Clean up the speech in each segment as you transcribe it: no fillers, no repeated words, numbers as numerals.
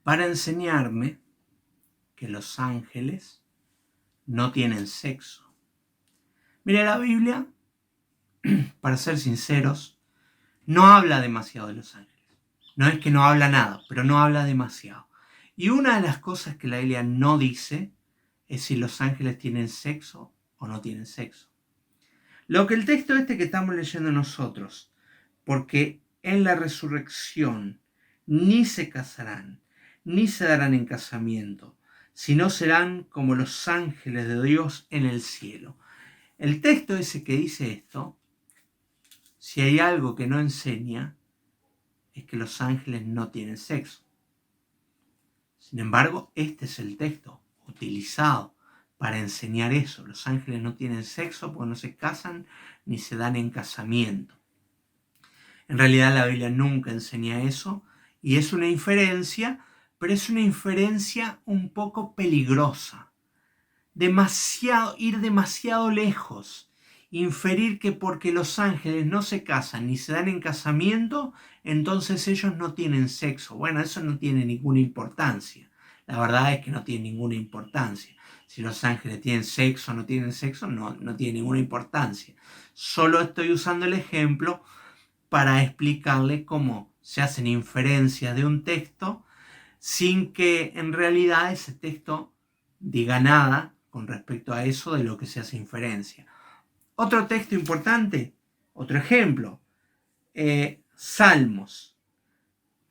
para enseñarme que los ángeles no tienen sexo. Mira, la Biblia, para ser sinceros, no habla demasiado de los ángeles. No es que no habla nada, pero no habla demasiado. Y una de las cosas que la Biblia no dice es si los ángeles tienen sexo o no tienen sexo. Lo que el texto que estamos leyendo nosotros, porque en la resurrección ni se casarán, ni se darán en casamiento, sino serán como los ángeles de Dios en el cielo. El texto ese que dice esto, si hay algo que no enseña, es que los ángeles no tienen sexo. Sin embargo, este es el texto utilizado para enseñar eso. Los ángeles no tienen sexo porque no se casan ni se dan en casamiento. En realidad la Biblia nunca enseña eso y es una inferencia, pero es una inferencia un poco peligrosa. Ir demasiado lejos. Inferir que porque los ángeles no se casan ni se dan en casamiento, entonces ellos no tienen sexo. Bueno, eso no tiene ninguna importancia. La verdad es que no tiene ninguna importancia. Si los ángeles tienen sexo o no tienen sexo, no tiene ninguna importancia. Solo estoy usando el ejemplo para explicarle cómo se hacen inferencias de un texto sin que en realidad ese texto diga nada con respecto a eso de lo que se hace inferencia. Otro texto importante, otro ejemplo, Salmos,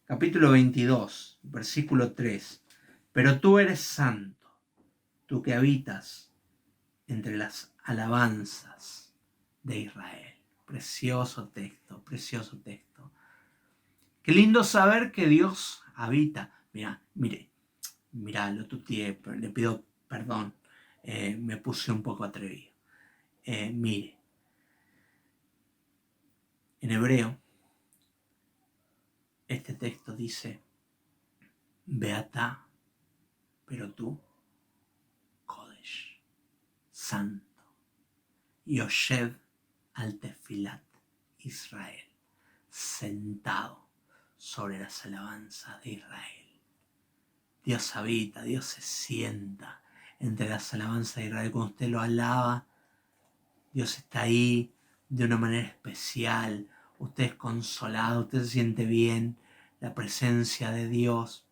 capítulo 22, versículo 3. Pero tú eres santo, tú que habitas entre las alabanzas de Israel. Precioso texto, precioso texto. Qué lindo saber que Dios habita. Mirá, lo tuteé, le pido perdón, me puse un poco atrevido. Mire, en hebreo, este texto dice, Beatá, pero tú, Kodesh, santo, Yoshev al Tefilat, Israel, sentado sobre las alabanzas de Israel. Dios habita, Dios se sienta entre las alabanzas de Israel. Cuando usted lo alaba, Dios está ahí de una manera especial. Usted es consolado, usted se siente bien, la presencia de Dios.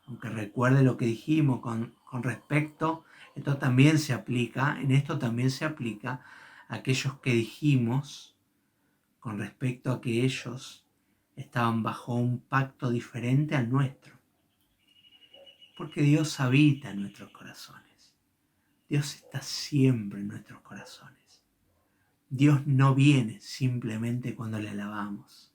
Aunque recuerde lo que dijimos con respecto, esto también se aplica, en esto también se aplica a aquellos que dijimos con respecto a que ellos estaban bajo un pacto diferente al nuestro. Porque Dios habita en nuestros corazones. Dios está siempre en nuestros corazones. Dios no viene simplemente cuando le alabamos.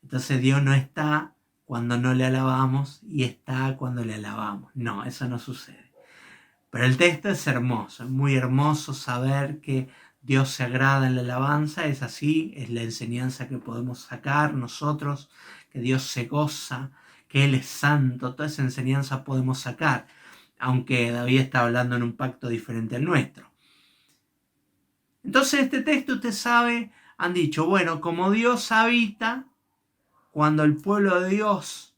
Entonces Dios no está cuando no le alabamos y está cuando le alabamos. No, eso no sucede. Pero el texto es hermoso, es muy hermoso saber que Dios se agrada en la alabanza. Es así, es la enseñanza que podemos sacar nosotros, que Dios se goza, que Él es santo. Toda esa enseñanza podemos sacar, aunque David está hablando en un pacto diferente al nuestro. Entonces este texto, usted sabe, han dicho, bueno, como Dios habita, cuando el pueblo de Dios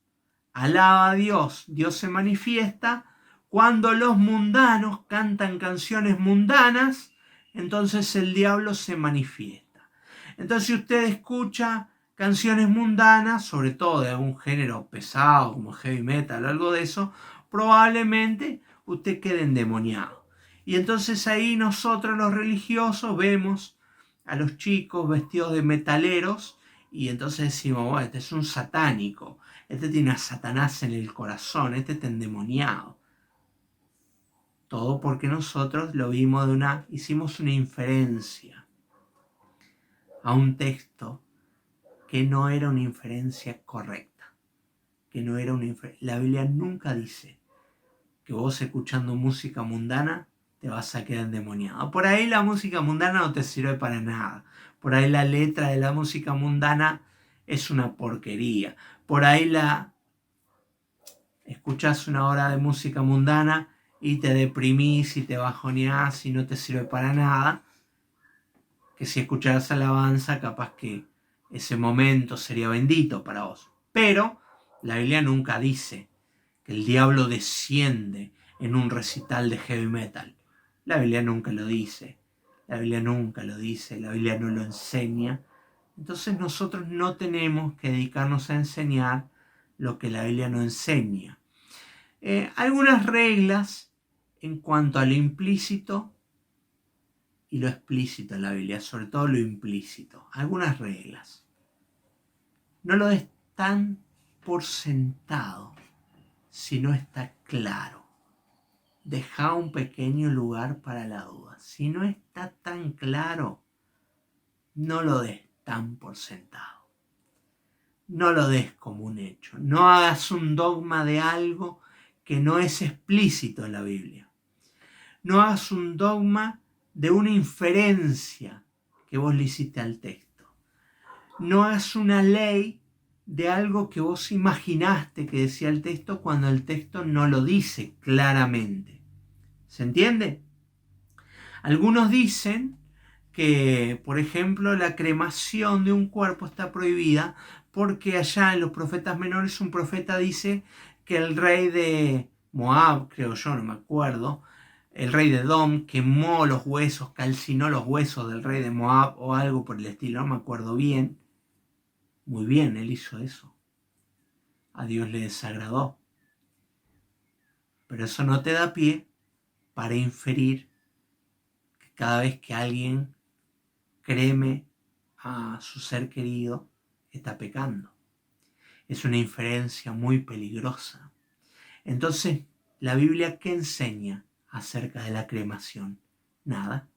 alaba a Dios, Dios se manifiesta. Cuando los mundanos cantan canciones mundanas, entonces el diablo se manifiesta. Entonces si usted escucha canciones mundanas, sobre todo de algún género pesado como heavy metal o algo de eso, probablemente usted quede endemoniado. Y entonces ahí nosotros los religiosos vemos a los chicos vestidos de metaleros y entonces decimos, bueno, este es un satánico, este tiene a Satanás en el corazón, este está endemoniado. Todo porque nosotros lo vimos hicimos una inferencia a un texto que no era una inferencia correcta, La Biblia nunca dice que vos escuchando música mundana te vas a quedar endemoniado. Por ahí la música mundana no te sirve para nada. Por ahí la letra de la música mundana es una porquería. Por ahí escuchás una hora de música mundana y te deprimís y te bajoneás y no te sirve para nada. Que si escucharas alabanza, capaz que ese momento sería bendito para vos. Pero la Biblia nunca dice que el diablo desciende en un recital de heavy metal. La Biblia nunca lo dice. La Biblia nunca lo dice. La Biblia no lo enseña. Entonces nosotros no tenemos que dedicarnos a enseñar lo que la Biblia no enseña. Algunas reglas en cuanto a lo implícito y lo explícito en la Biblia, sobre todo lo implícito. Algunas reglas. No lo des tan por sentado si no está claro. Deja un pequeño lugar para la duda. Si no está tan claro, no lo des tan por sentado. No lo des como un hecho. No hagas un dogma de algo que no es explícito en la Biblia. No hagas un dogma de una inferencia que vos le hiciste al texto. No hagas una ley de algo que vos imaginaste que decía el texto cuando el texto no lo dice claramente. ¿Se entiende? Algunos dicen que, por ejemplo, la cremación de un cuerpo está prohibida porque allá en los profetas menores un profeta dice que el rey de Moab, creo yo, no me acuerdo, el rey de Edom quemó los huesos, calcinó los huesos del rey de Moab o algo por el estilo, no me acuerdo bien. Muy bien, él hizo eso. A Dios le desagradó. Pero eso no te da pie para inferir que cada vez que alguien creme a su ser querido, está pecando. Es una inferencia muy peligrosa. Entonces, ¿la Biblia qué enseña acerca de la cremación? Nada.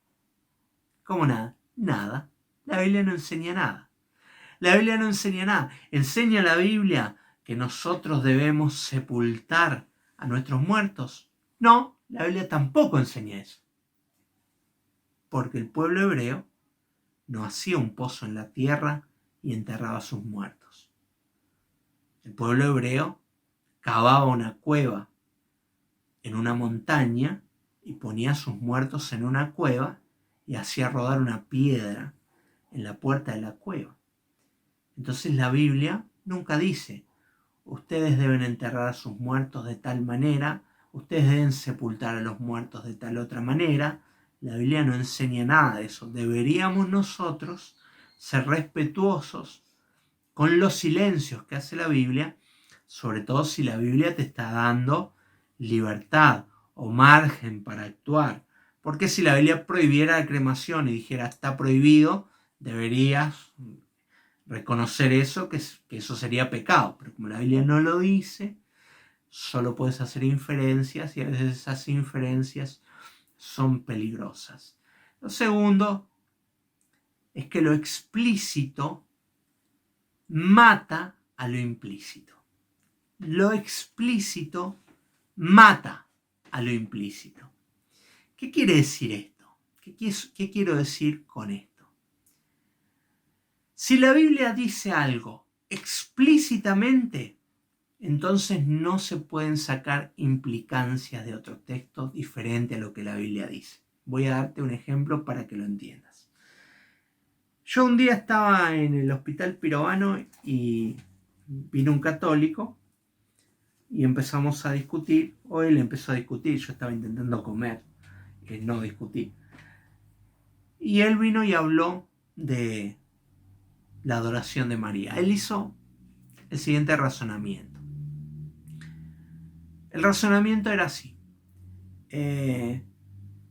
¿Cómo nada? Nada. La Biblia no enseña nada. La Biblia no enseña nada. ¿Enseña la Biblia que nosotros debemos sepultar a nuestros muertos? No, la Biblia tampoco enseña eso. Porque el pueblo hebreo no hacía un pozo en la tierra y enterraba a sus muertos. El pueblo hebreo cavaba una cueva en una montaña y ponía a sus muertos en una cueva y hacía rodar una piedra en la puerta de la cueva. Entonces la Biblia nunca dice, ustedes deben enterrar a sus muertos de tal manera, ustedes deben sepultar a los muertos de tal otra manera. La Biblia no enseña nada de eso. Deberíamos nosotros ser respetuosos con los silencios que hace la Biblia, sobre todo si la Biblia te está dando libertad o margen para actuar. Porque si la Biblia prohibiera la cremación y dijera está prohibido, deberías reconocer eso, que eso sería pecado. Pero como la Biblia no lo dice, solo puedes hacer inferencias y a veces esas inferencias son peligrosas. Lo segundo es que lo explícito mata a lo implícito. Lo explícito mata a lo implícito. ¿Qué quiere decir esto? ¿Qué quiero decir con esto? Si la Biblia dice algo explícitamente, entonces no se pueden sacar implicancias de otros textos diferentes a lo que la Biblia dice. Voy a darte un ejemplo para que lo entiendas. Yo un día estaba en el hospital Pirovano y vino un católico y empezamos a discutir, o él empezó a discutir, yo estaba intentando comer, no discutir. Y él vino y habló de la adoración de María. Él hizo el siguiente razonamiento. El razonamiento era así.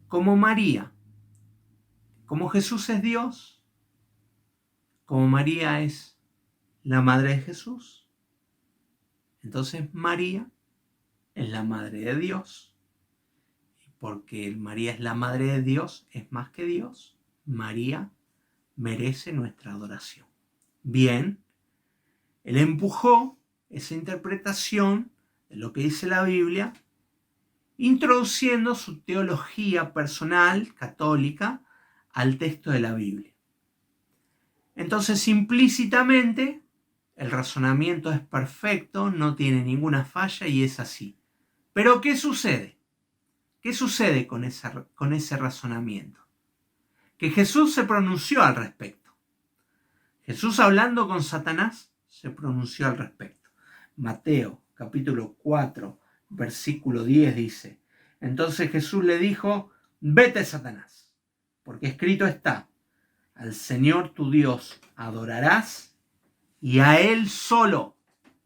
Como María, como Jesús es Dios, como María es la madre de Jesús, entonces María es la madre de Dios. Y porque María es la madre de Dios, es más que Dios, María merece nuestra adoración. Bien, él empujó esa interpretación de lo que dice la Biblia, introduciendo su teología personal, católica, al texto de la Biblia. Entonces, implícitamente, el razonamiento es perfecto, no tiene ninguna falla y es así. Pero, ¿qué sucede? ¿Qué sucede con ese razonamiento? Que Jesús se pronunció al respecto. Jesús, hablando con Satanás, se pronunció al respecto. Mateo, capítulo 4, versículo 10 dice: entonces Jesús le dijo: vete, Satanás, porque escrito está: al Señor tu Dios adorarás y a Él solo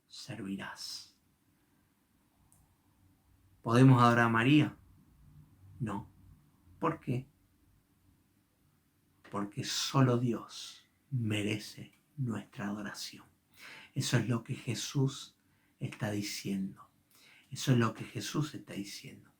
servirás. ¿Podemos adorar a María? No. ¿Por qué? Porque solo Dios merece nuestra adoración. Eso es lo que Jesús está diciendo. Eso es lo que Jesús está diciendo.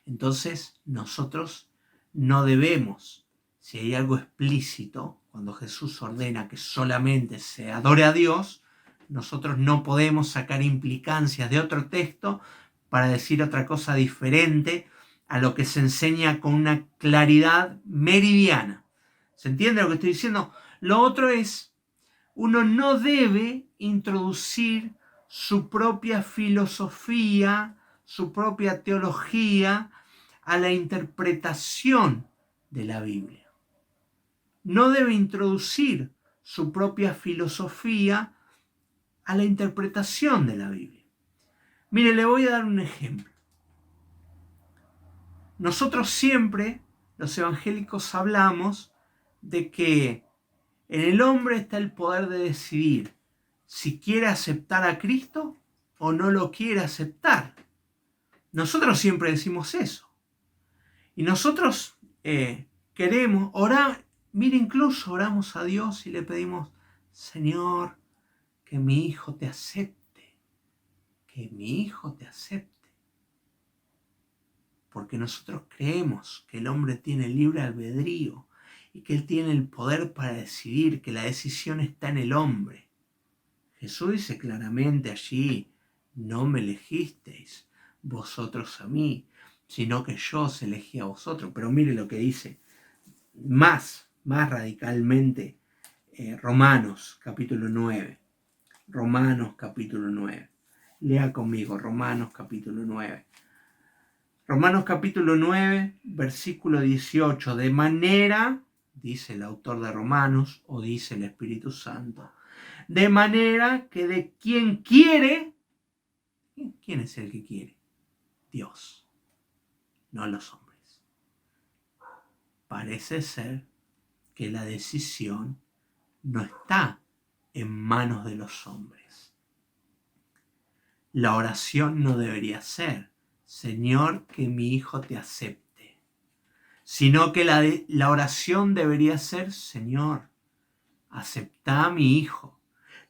Entonces, nosotros no debemos, si hay algo explícito, cuando Jesús ordena que solamente se adore a Dios, nosotros no podemos sacar implicancias de otro texto para decir otra cosa diferente a lo que se enseña con una claridad meridiana. ¿Se entiende lo que estoy diciendo? Lo otro es, uno no debe introducir su propia filosofía, su propia teología a la interpretación de la Biblia. No debe introducir su propia filosofía a la interpretación de la Biblia. Mire, le voy a dar un ejemplo. Nosotros siempre, los evangélicos, hablamos de que en el hombre está el poder de decidir si quiere aceptar a Cristo o no lo quiere aceptar. Nosotros siempre decimos eso. Y nosotros queremos orar. Mire, incluso oramos a Dios y le pedimos: Señor, que mi hijo te acepte. Que mi hijo te acepte. Porque nosotros creemos que el hombre tiene libre albedrío y que él tiene el poder para decidir, que la decisión está en el hombre. Jesús dice claramente allí: no me elegisteis vosotros a mí, sino que yo os elegí a vosotros. Pero mire lo que dice más radicalmente Romanos capítulo 9. Romanos capítulo 9. Lea conmigo Romanos capítulo 9. Romanos capítulo 9, versículo 18. De manera, dice el autor de Romanos, o dice el Espíritu Santo, de manera que de quien quiere, ¿quién es el que quiere? Dios, no los hombres. Parece ser que la decisión no está en manos de los hombres. La oración no debería ser: Señor, que mi hijo te acepte, sino que la oración debería ser: Señor, acepta a mi hijo,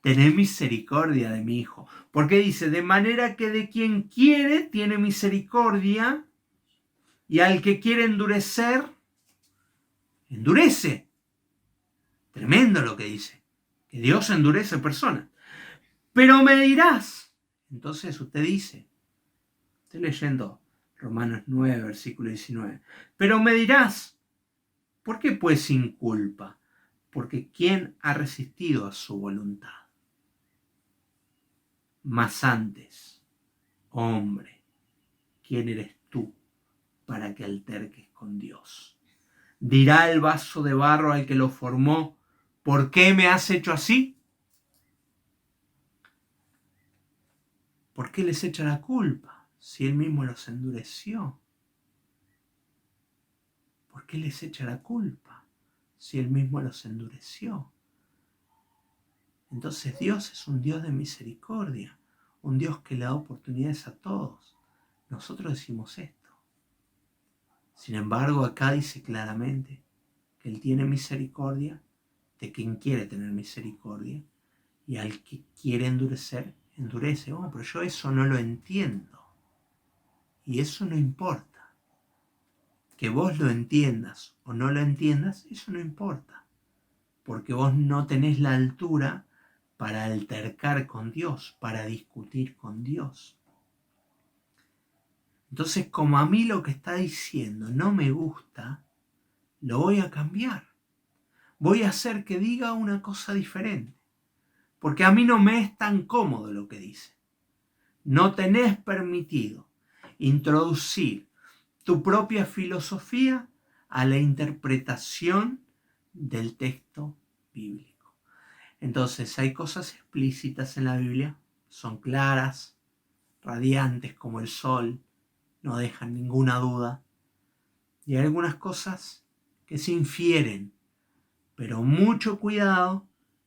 tené misericordia de mi hijo. Porque dice: de manera que de quien quiere tiene misericordia, y al que quiere endurecer, endurece. Tremendo lo que dice, que Dios endurece personas. Pero me dirás, entonces usted dice, estoy leyendo Romanos 9, versículo 19, pero me dirás, ¿por qué pues sin culpa? Porque ¿quién ha resistido a su voluntad? Mas antes, hombre, ¿quién eres tú para que alterques con Dios? Dirá el vaso de barro al que lo formó: ¿por qué me has hecho así? ¿Por qué les echa la culpa si él mismo los endureció? ¿Por qué les echa la culpa si él mismo los endureció? Entonces Dios es un Dios de misericordia, un Dios que le da oportunidades a todos. Nosotros decimos esto. Sin embargo, acá dice claramente que Él tiene misericordia de quien quiere tener misericordia, y al que quiere endurecer, endurece. Oh, pero yo eso no lo entiendo. Y eso no importa. Que vos lo entiendas o no lo entiendas, eso no importa. Porque vos no tenés la altura para altercar con Dios, para discutir con Dios. Entonces, como a mí lo que está diciendo no me gusta, lo voy a cambiar. Voy a hacer que diga una cosa diferente. Porque a mí no me es tan cómodo lo que dice. No tenés permitido introducir tu propia filosofía a la interpretación del texto bíblico. Entonces, hay cosas explícitas en la Biblia, son claras, radiantes como el sol, no dejan ninguna duda. Y hay algunas cosas que se infieren, pero mucho cuidado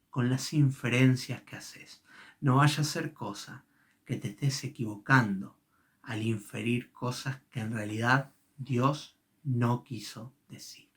con las inferencias que haces. No vaya a ser cosa que te estés equivocando al inferir cosas que en realidad Dios no quiso decir.